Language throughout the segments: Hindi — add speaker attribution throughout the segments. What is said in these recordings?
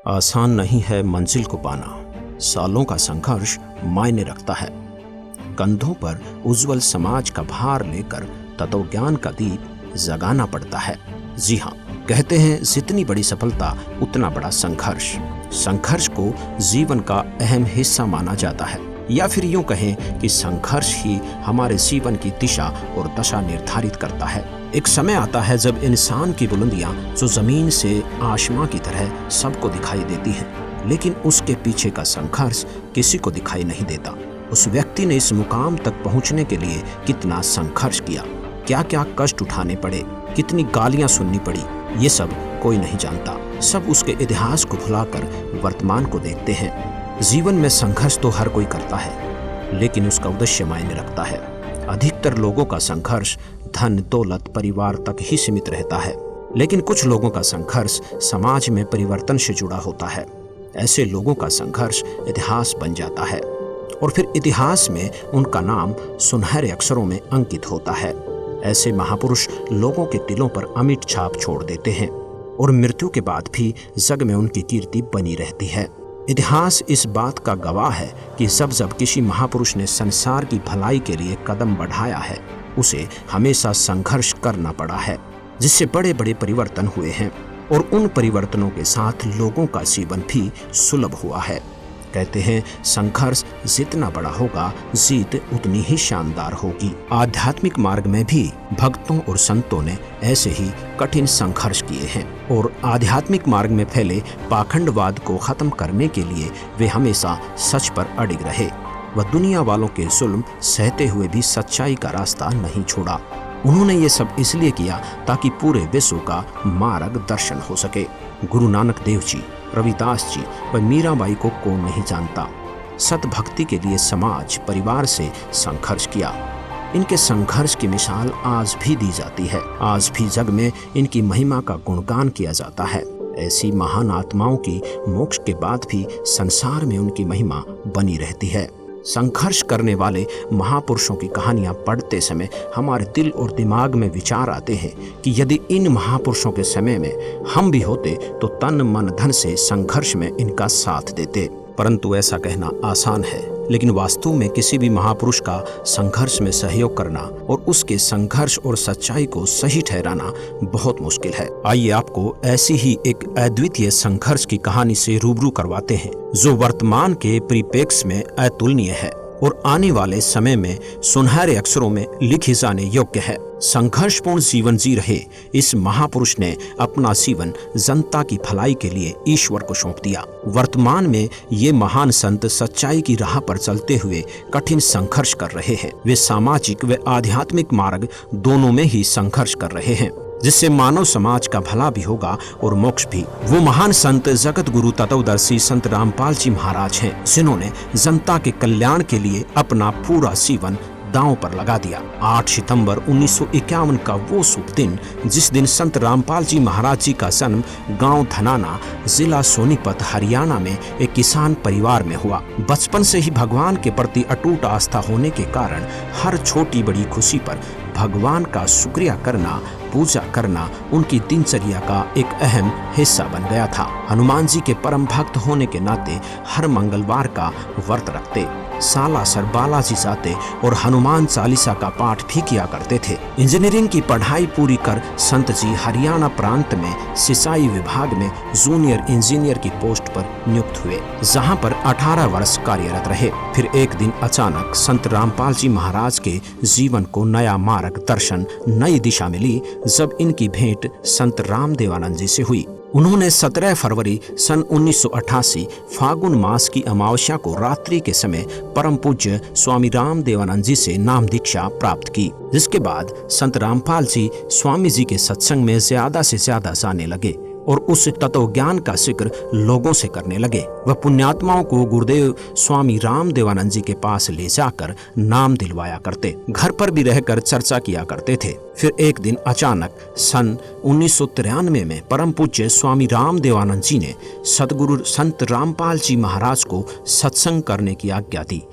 Speaker 1: आसान नहीं है मंजिल को पाना, सालों का संघर्ष मायने रखता है। कंधों पर उज्जवल समाज का भार लेकर तत्वज्ञान का दीप जगाना पड़ता है। जी हाँ, कहते हैं जितनी बड़ी सफलता उतना बड़ा संघर्ष। संघर्ष को जीवन का अहम हिस्सा माना जाता है, या फिर यूं कहें कि संघर्ष ही हमारे जीवन की दिशा और दशा निर्धारित करता है। एक समय आता है जब इंसान की बुलंदियां जो जमीन से आसमां की तरह सबको दिखाई देती हैं, लेकिन उसके पीछे का संघर्ष किसी को दिखाई नहीं देता। उस व्यक्ति ने इस मुकाम तक पहुंचने के लिए कितना संघर्ष किया, क्या क्या कष्ट उठाने पड़े, कितनी गालियां सुननी पड़ी, ये सब कोई नहीं जानता। सब उसके इतिहास को भुलाकर वर्तमान को देखते हैं। जीवन में संघर्ष तो हर कोई करता है, लेकिन उसका उद्देश्य मायने रखता है। अधिकतर लोगों का संघर्ष धन दौलत परिवार तक ही सीमित रहता है, लेकिन कुछ लोगों का संघर्ष समाज में परिवर्तन से जुड़ा होता है। ऐसे लोगों का संघर्ष इतिहास बन जाता है और फिर इतिहास में उनका नाम सुनहरे अक्षरों में अंकित होता है। ऐसे महापुरुष लोगों के दिलों पर अमिट छाप छोड़ देते हैं और मृत्यु के बाद भी जग में उनकी कीर्ति बनी रहती है। इतिहास इस बात का गवाह है कि जब किसी महापुरुष ने संसार की भलाई के लिए कदम बढ़ाया है, उसे हमेशा संघर्ष करना पड़ा है, जिससे बड़े बड़े परिवर्तन हुए हैं और उन परिवर्तनों के साथ लोगों का जीवन भी सुलभ हुआ है। कहते हैं संघर्ष जितना बड़ा होगा, जीत उतनी ही शानदार होगी। आध्यात्मिक मार्ग में भी भक्तों और संतों ने ऐसे ही कठिन संघर्ष किए हैं और आध्यात्मिक मार्ग में फैले पाखंडवाद को खत्म करने के लिए वे हमेशा सच पर अडिग रहे। वह दुनिया वालों के जुल्म सहते हुए भी सच्चाई का रास्ता नहीं छोड़ा। उन्होंने ये सब इसलिए किया ताकि पूरे विश्व का मार्गदर्शन हो सके। गुरु नानक देव जी, रविदास जी व मीराबाई को कौन नहीं जानता। सत भक्ति के लिए समाज परिवार से संघर्ष किया। इनके संघर्ष की मिसाल आज भी दी जाती है। आज भी जग में इनकी महिमा का गुणगान किया जाता है। ऐसी महान आत्माओं की मोक्ष के बाद भी संसार में उनकी महिमा बनी रहती है। संघर्ष करने वाले महापुरुषों की कहानियां पढ़ते समय हमारे दिल और दिमाग में विचार आते हैं कि यदि इन महापुरुषों के समय में हम भी होते तो तन मन धन से संघर्ष में इनका साथ देते। परंतु ऐसा कहना आसान है, लेकिन वास्तव में किसी भी महापुरुष का संघर्ष में सहयोग करना और उसके संघर्ष और सच्चाई को सही ठहराना बहुत मुश्किल है। आइए आपको ऐसी ही एक अद्वितीय संघर्ष की कहानी से रूबरू करवाते हैं, जो वर्तमान के परिप्रेक्ष्य में अतुलनीय है और आने वाले समय में सुनहरे अक्षरों में लिखी जाने योग्य है। संघर्षपूर्ण जीवन जी रहे इस महापुरुष ने अपना जीवन जनता की भलाई के लिए ईश्वर को सौंप दिया। वर्तमान में ये महान संत सच्चाई की राह पर चलते हुए कठिन संघर्ष कर रहे हैं। वे सामाजिक व आध्यात्मिक मार्ग दोनों में ही संघर्ष कर रहे हैं, जिससे मानव समाज का भला भी होगा और मोक्ष भी। वो महान संत जगत गुरु तत्वदर्शी संत रामपाल जी महाराज हैं, जिन्होंने जनता के कल्याण के लिए अपना पूरा जीवन दांव पर लगा दिया। 8 सितंबर 1951 का वो शुभ दिन, जिस दिन संत रामपाल जी महाराज जी का जन्म गांव धनाना, जिला सोनीपत, हरियाणा में एक किसान परिवार में हुआ। बचपन से ही भगवान के प्रति अटूट आस्था होने के कारण हर छोटी बड़ी खुशी पर भगवान का शुक्रिया करना, पूजा करना उनकी दिनचर्या का एक अहम हिस्सा बन गया था। हनुमान जी के परम भक्त होने के नाते हर मंगलवार का व्रत रखते, सालासर बालाजी जाते और हनुमान चालीसा का पाठ भी किया करते थे। इंजीनियरिंग की पढ़ाई पूरी कर संत जी हरियाणा प्रांत में सिंचाई विभाग में जूनियर इंजीनियर की पोस्ट पर नियुक्त हुए, जहां पर 18 वर्ष कार्यरत रहे। फिर एक दिन अचानक संत रामपाल जी महाराज के जीवन को नया मार्गदर्शन, नई दिशा मिली जब इनकी भेंट संत रामदेवानंद जी से हुई। उन्होंने 17 फरवरी सन 1988 फागुन मास की अमावस्या को रात्रि के समय परम पूज्य स्वामी रामदेवानंद जी से नाम दीक्षा प्राप्त की, जिसके बाद संत रामपाल जी स्वामी जी के सत्संग में ज्यादा से ज्यादा जाने लगे और उस तत्व ज्ञान का जिक्र लोगों से करने लगे। वह पुण्यात्माओं को गुरुदेव स्वामी रामदेवानंद जी के पास ले जाकर नाम दिलवाया करते, घर पर भी रहकर चर्चा किया करते थे। फिर एक दिन अचानक सन 1993 में परम पूज्य स्वामी रामदेवानंद जी ने सदगुरु संत रामपाल जी महाराज को सत्संग करने की आज्ञा दी।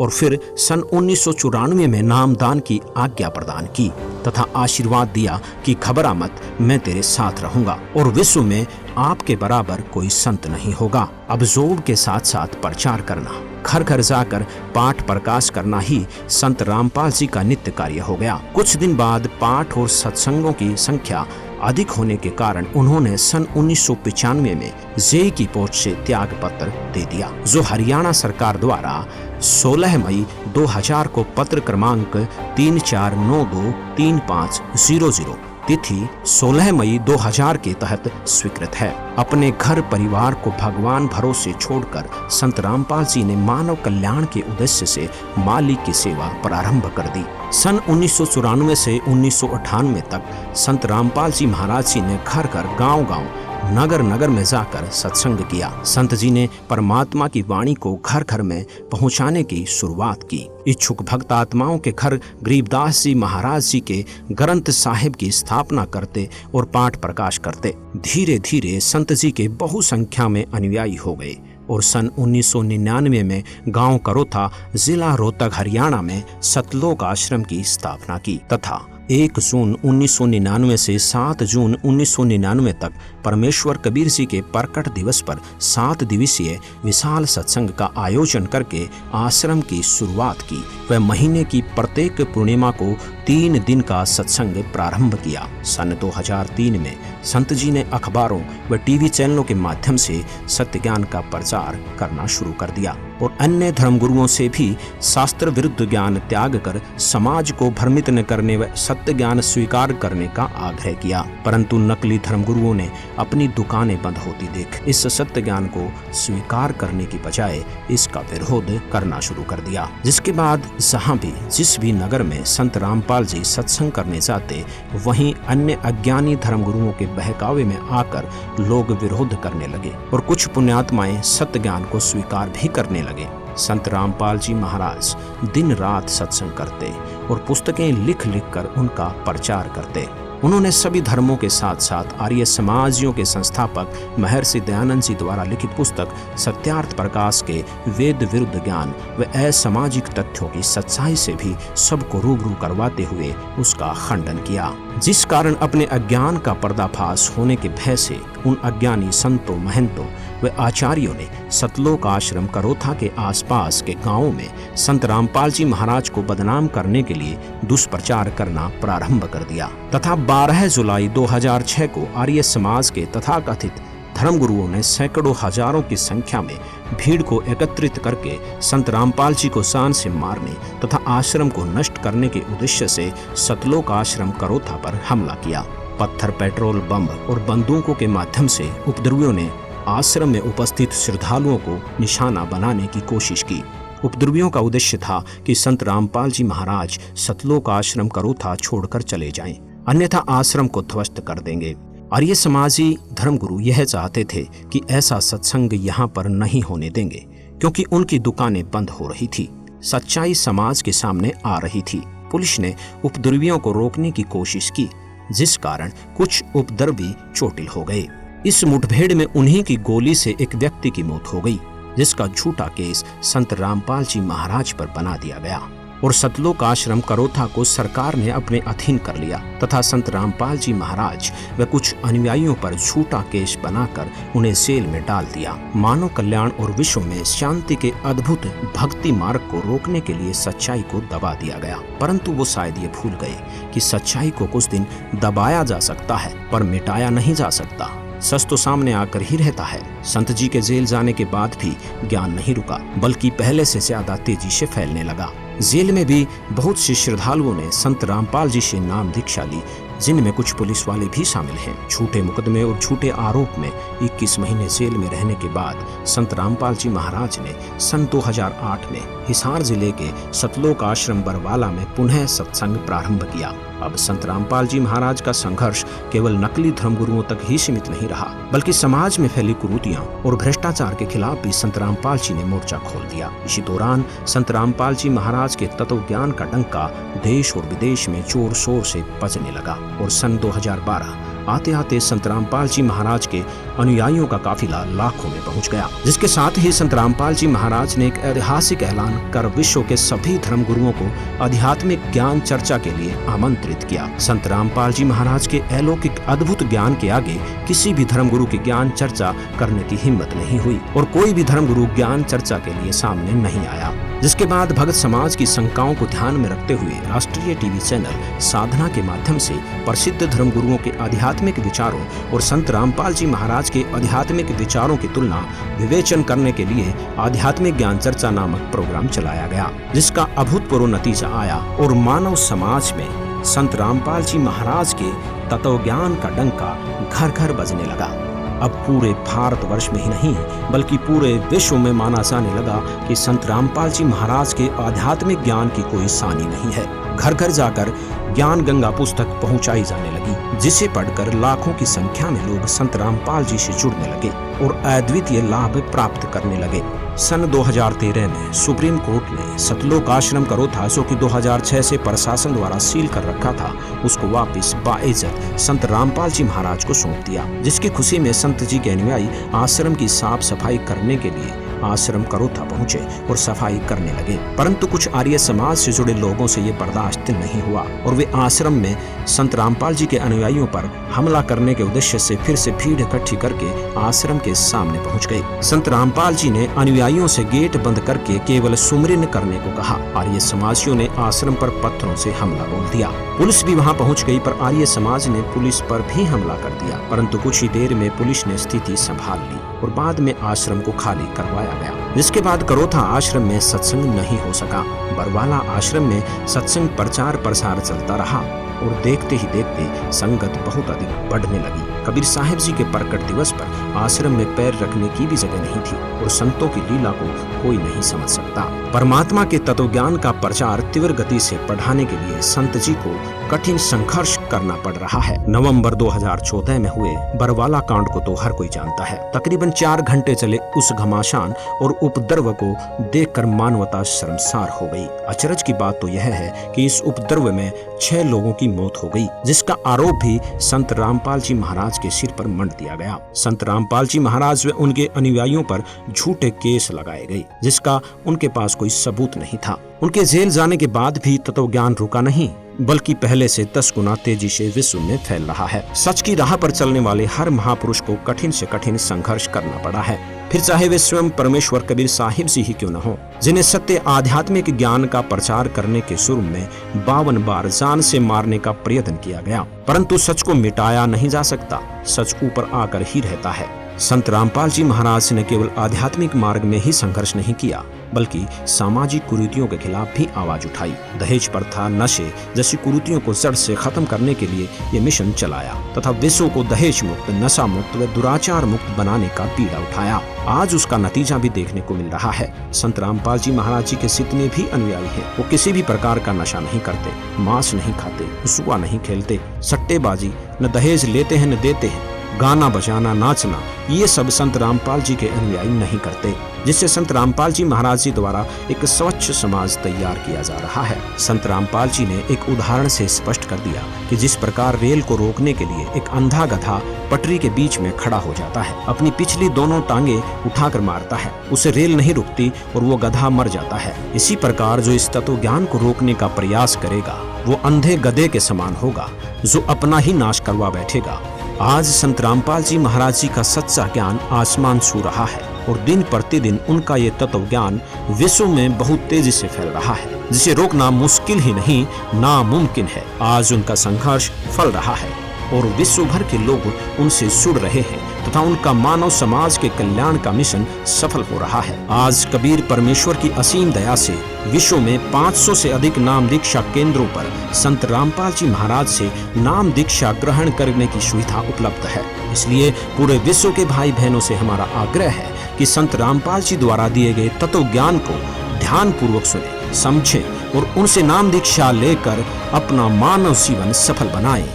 Speaker 1: और फिर सन 1994 में नामदान की आज्ञा प्रदान की तथा आशीर्वाद दिया कि घबरा मत, मैं तेरे साथ रहूंगा और विश्व में आपके बराबर कोई संत नहीं होगा। अब जोर के साथ साथ प्रचार करना, घर घर जाकर पाठ प्रकाश करना ही संत रामपाल जी का नित्य कार्य हो गया। कुछ दिन बाद पाठ और सत्संगों की संख्या अधिक होने के कारण उन्होंने सन 1995 में जेई की पोस्ट से त्याग पत्र दे दिया, जो हरियाणा सरकार द्वारा 16 मई 2000 को पत्र क्रमांक 34923500 तिथि 16 मई 2000 के तहत स्वीकृत है। अपने घर परिवार को भगवान भरोसे छोड़कर संत रामपाल जी ने मानव कल्याण के उद्देश्य से मालिक की सेवा प्रारंभ कर दी। सन 1994 से 1998 तक संत रामपाल जी महाराज जी ने घर घर, गांव-गांव, नगर नगर में जाकर सत्संग किया। संत जी ने परमात्मा की वाणी को घर घर में पहुंचाने की शुरुआत की। इच्छुक भक्त आत्माओं के घर गरीबदास जी महाराज जी के ग्रंथ साहिब की स्थापना करते और पाठ प्रकाश करते। धीरे धीरे संत जी के बहु संख्या में अनुयायी हो गए और सन 1999 में गांव करोथा, जिला रोहतक, हरियाणा में सतलोक आश्रम की स्थापना की तथा 1 जून 1999 से 7 जून 1999 तक परमेश्वर कबीर जी के प्रकट दिवस पर 7 दिवसीय विशाल सत्संग का आयोजन करके आश्रम की शुरुआत की। वह महीने की प्रत्येक पूर्णिमा को 3 दिन का सत्संग प्रारंभ किया। सन 2003 में संत जी ने अखबारों व टीवी चैनलों के माध्यम से सत्य ज्ञान का प्रचार करना शुरू कर दिया और अन्य धर्मगुरुओं से भी शास्त्र विरुद्ध ज्ञान त्याग कर समाज को भ्रमित न करने व सत्य ज्ञान स्वीकार करने का आग्रह किया। परंतु नकली धर्मगुरुओं ने अपनी दुकानें बंद होती देख इस सत्य ज्ञान को स्वीकार करने की बजाय इसका विरोध करना शुरू कर दिया। जिसके बाद जहाँ भी जिस भी नगर में संत रामपाल जी सत्संग करने जाते, वहीं अन्य अज्ञानी धर्मगुरुओं के बहकावे में आकर लोग विरोध करने लगे और कुछ पुण्यात्माएं सत्य ज्ञान को स्वीकार भी करने लगे। संत रामपाल जी महाराज दिन रात सत्संग करते और पुस्तकें लिख लिख कर उनका प्रचार करते। उन्होंने सभी धर्मों के साथ साथ आर्य समाजियों के संस्थापक महर्षि दयानंद जी द्वारा लिखित पुस्तक सत्यार्थ प्रकाश के वेद विरुद्ध ज्ञान व असामाजिक तथ्यों की सच्चाई से भी सबको रूबरू करवाते हुए उसका खंडन किया, जिस कारण अपने अज्ञान का पर्दाफाश होने के भय से उन अज्ञानी संतों, महंतों व आचार्यों ने सतलोक आश्रम करोथा के आसपास के गांवों में संत रामपाल जी महाराज को बदनाम करने के लिए दुष्प्रचार करना प्रारंभ कर दिया तथा 12 जुलाई 2006 को आर्य समाज के तथाकथित धर्मगुरुओं ने सैकड़ों हजारों की संख्या में भीड़ को एकत्रित करके संत रामपाल जी को शान से मारने तथा आश्रम को नष्ट करने के उद्देश्य से सतलोक आश्रम करोथा पर हमला किया। पत्थर, पेट्रोल, बम और बंदूकों के माध्यम से उपद्रवियों ने आश्रम में उपस्थित श्रद्धालुओं को निशाना बनाने की कोशिश की। उपद्रवियों का उद्देश्य था कि संत रामपाल जी महाराज सतलोक आश्रम करोथा छोड़कर चले जाएं, अन्यथा आश्रम को ध्वस्त कर देंगे। आर्य समाजी धर्मगुरु यह चाहते थे कि ऐसा सत्संग यहाँ पर नहीं होने देंगे, क्योंकि उनकी दुकानें बंद हो रही थी, सच्चाई समाज के सामने आ रही थी। पुलिस ने उपद्रवियों को रोकने की कोशिश की, जिस कारण कुछ उपद्रवी चोटिल हो गए। इस मुठभेड़ में उन्हीं की गोली से एक व्यक्ति की मौत हो गई, जिसका झूठा केस संत रामपाल जी महाराज पर बना दिया गया और सतलोक आश्रम करोथा को सरकार ने अपने अधीन कर लिया तथा संत रामपाल जी महाराज व कुछ अनुयायियों पर झूठा केस बनाकर उन्हें जेल में डाल दिया। मानव कल्याण और विश्व में शांति के अद्भुत भक्ति मार्ग को रोकने के लिए सच्चाई को दबा दिया गया, परंतु वो शायद ये भूल गए कि सच्चाई को कुछ दिन दबाया जा सकता है पर मिटाया नहीं जा सकता। सच तो सामने आकर ही रहता है। संत जी के जेल जाने के बाद भी ज्ञान नहीं रुका, बल्कि पहले से ज्यादा तेजी से फैलने लगा। जेल में भी बहुत से श्रद्धालुओं ने संत रामपाल जी से नाम दीक्षा ली, जिनमें कुछ पुलिस वाले भी शामिल हैं। झूठे मुकदमे और झूठे आरोप में 21 महीने जेल में रहने के बाद संत रामपाल जी महाराज ने सन 2008 में हिसार जिले के सतलोक आश्रम बरवाला में पुनः सत्संग प्रारंभ किया। अब संत रामपाल जी महाराज का संघर्ष केवल नकली धर्मगुरुओं तक ही सीमित नहीं रहा, बल्कि समाज में फैली कुरीतियां और भ्रष्टाचार के खिलाफ भी संत रामपाल जी ने मोर्चा खोल दिया। इसी दौरान संत रामपाल जी महाराज के तत्व ज्ञान का डंका देश और विदेश में जोर शोर से बजने लगा और सन 2012 आते आते संत रामपाल जी महाराज के अनुयायियों का काफिला लाखों में पहुंच गया, जिसके साथ ही संत रामपाल जी महाराज ने एक ऐतिहासिक ऐलान कर विश्व के सभी धर्म गुरुओं को आध्यात्मिक ज्ञान चर्चा के लिए आमंत्रित किया। संत रामपाल जी महाराज के अलौकिक अद्भुत ज्ञान के आगे किसी भी धर्म गुरु की ज्ञान चर्चा करने की हिम्मत नहीं हुई और कोई भी धर्म गुरु ज्ञान चर्चा के लिए सामने नहीं आया। जिसके बाद भगत समाज की शंकाओं को ध्यान में रखते हुए राष्ट्रीय टीवी चैनल साधना के माध्यम से प्रसिद्ध धर्म गुरुओं के आध्यात्मिक विचारों और संत रामपाल जी महाराज के आध्यात्मिक विचारों की तुलना विवेचन करने के लिए आध्यात्मिक ज्ञान चर्चा नामक प्रोग्राम चलाया गया, जिसका अभूतपूर्व नतीजा आया और मानव समाज में संत रामपाल जी महाराज के तत्व ज्ञान का डंका घर घर बजने लगा। अब पूरे भारतवर्ष में ही नहीं बल्कि पूरे विश्व में माना जाने लगा कि संत रामपाल जी महाराज के आध्यात्मिक ज्ञान की कोई सानी नहीं है। घर घर जाकर ज्ञान गंगा पुस्तक पहुंचाई जाने लगी, जिसे पढ़कर लाखों की संख्या में लोग संत रामपाल जी से जुड़ने लगे और अद्वितीय लाभ प्राप्त करने लगे। सन 2013 में सुप्रीम कोर्ट ने सतलोक आश्रम करोथा, जो कि 2006 से प्रशासन द्वारा सील कर रखा था, उसको वापस बाइज्जत संत रामपाल जी महाराज को सौंप दिया, जिसकी खुशी में संत जी के अनुयायी आश्रम की साफ सफाई करने के लिए आश्रम करोथा पहुंचे और सफाई करने लगे। परंतु कुछ आर्य समाज से जुड़े लोगों से ये बर्दाश्त नहीं हुआ और वे आश्रम में संत रामपाल जी के अनुयायियों पर हमला करने के उद्देश्य से फिर से भीड़ इकट्ठी करके आश्रम के सामने पहुंच गए। संत रामपाल जी ने अनुयायियों से गेट बंद करके केवल सुमरिन करने को कहा। आर्य समाजियों ने आश्रम पर पत्थरों से हमला बोल दिया। पुलिस भी वहां पहुंच गई, पर आर्य समाज ने पुलिस पर भी हमला कर दिया। परंतु कुछ ही देर में पुलिस ने स्थिति संभाल ली और बाद में आश्रम को खाली करवाया गया। जिसके बाद करोथा आश्रम में सत्संग नहीं हो सका। बरवाला आश्रम में सत्संग प्रचार प्रसार चलता रहा और देखते ही देखते संगत बहुत अधिक बढ़ने लगी। कबीर साहिब जी के प्रकट दिवस पर आश्रम में पैर रखने की भी जगह नहीं थी और संतों की लीला को कोई नहीं समझ सकता। परमात्मा के तत्व ज्ञान का प्रचार तीव्र गति से बढ़ाने के लिए संत जी को कठिन संघर्ष करना पड़ रहा है। नवंबर 2014 में हुए बरवाला कांड को तो हर कोई जानता है। तकरीबन 4 घंटे चले उस घमासान और उपद्रव को देखकर मानवता शर्मसार हो गई। अचरज की बात तो यह है कि इस उपद्रव में 6 लोगों की मौत हो गई, जिसका आरोप भी संत रामपाल जी महाराज के सिर पर मंड दिया गया। संत रामपाल जी महाराज व उनके अनुयायियों पर झूठे केस लगाए गए, जिसका उनके पास कोई सबूत नहीं था। उनके जेल जाने के बाद भी तत्व ज्ञान रुका नहीं, बल्कि पहले से 10 गुना तेजी से विश्व में फैल रहा है। सच की राह पर चलने वाले हर महापुरुष को कठिन से कठिन संघर्ष करना पड़ा है, फिर चाहे वे स्वयं परमेश्वर कबीर साहिब जी ही क्यों न हो, जिन्हें सत्य आध्यात्मिक ज्ञान का प्रचार करने के शुरू में 52 बार जान से मारने का प्रयत्न किया गया, परंतु सच को मिटाया नहीं जा सकता। सच ऊपर आकर ही रहता है। संत रामपाल जी महाराज ने केवल आध्यात्मिक मार्ग में ही संघर्ष नहीं किया, बल्कि सामाजिक कुरीतियों के खिलाफ भी आवाज उठाई। दहेज प्रथा, नशे जैसी कुरीतियों को जड़ से खत्म करने के लिए ये मिशन चलाया तथा विश्व को दहेज मुक्त, नशा मुक्त व दुराचार मुक्त बनाने का बीड़ा उठाया। आज उसका नतीजा भी देखने को मिल रहा है। संत रामपाल जी महाराज जी के जितने भी अनुयायी हैं, वो किसी भी प्रकार का नशा नहीं करते, मांस नहीं खाते, जुआ नहीं खेलते, सट्टेबाजी न दहेज लेते हैं न देते हैं, गाना बजाना, नाचना, ये सब संत रामपाल जी के अनुयायी नहीं करते, जिससे संत रामपाल जी महाराज जी द्वारा एक स्वच्छ समाज तैयार किया जा रहा है। संत रामपाल जी ने एक उदाहरण से स्पष्ट कर दिया कि जिस प्रकार रेल को रोकने के लिए एक अंधा गधा पटरी के बीच में खड़ा हो जाता है, अपनी पिछली दोनों टांगे उठाकर मारता है, उसे रेल नहीं रुकती और वो गधा मर जाता है। इसी प्रकार जो इस तत्व ज्ञान को रोकने का प्रयास करेगा वो अंधे गधे के समान होगा, जो अपना ही नाश करवा बैठेगा। आज संत रामपाल जी महाराज जी का सच्चा ज्ञान आसमान छू रहा है और दिन प्रतिदिन उनका ये तत्व ज्ञान विश्व में बहुत तेजी से फैल रहा है, जिसे रोकना मुश्किल ही नहीं नामुमकिन है। आज उनका संघर्ष फल रहा है और विश्व भर के लोग उनसे जुड़ रहे हैं तथा उनका मानव समाज के कल्याण का मिशन सफल हो रहा है। आज कबीर परमेश्वर की असीम दया से विश्व में 500 से अधिक नाम दीक्षा केंद्रों पर संत रामपाल जी महाराज से नाम दीक्षा ग्रहण करने की सुविधा उपलब्ध है। इसलिए पूरे विश्व के भाई बहनों से हमारा आग्रह है कि संत रामपाल जी द्वारा दिए गए तत्व ज्ञान को ध्यान पूर्वक सुने, समझें और उनसे नाम दीक्षा लेकर अपना मानव जीवन सफल बनाएं।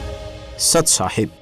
Speaker 1: सत साहिब।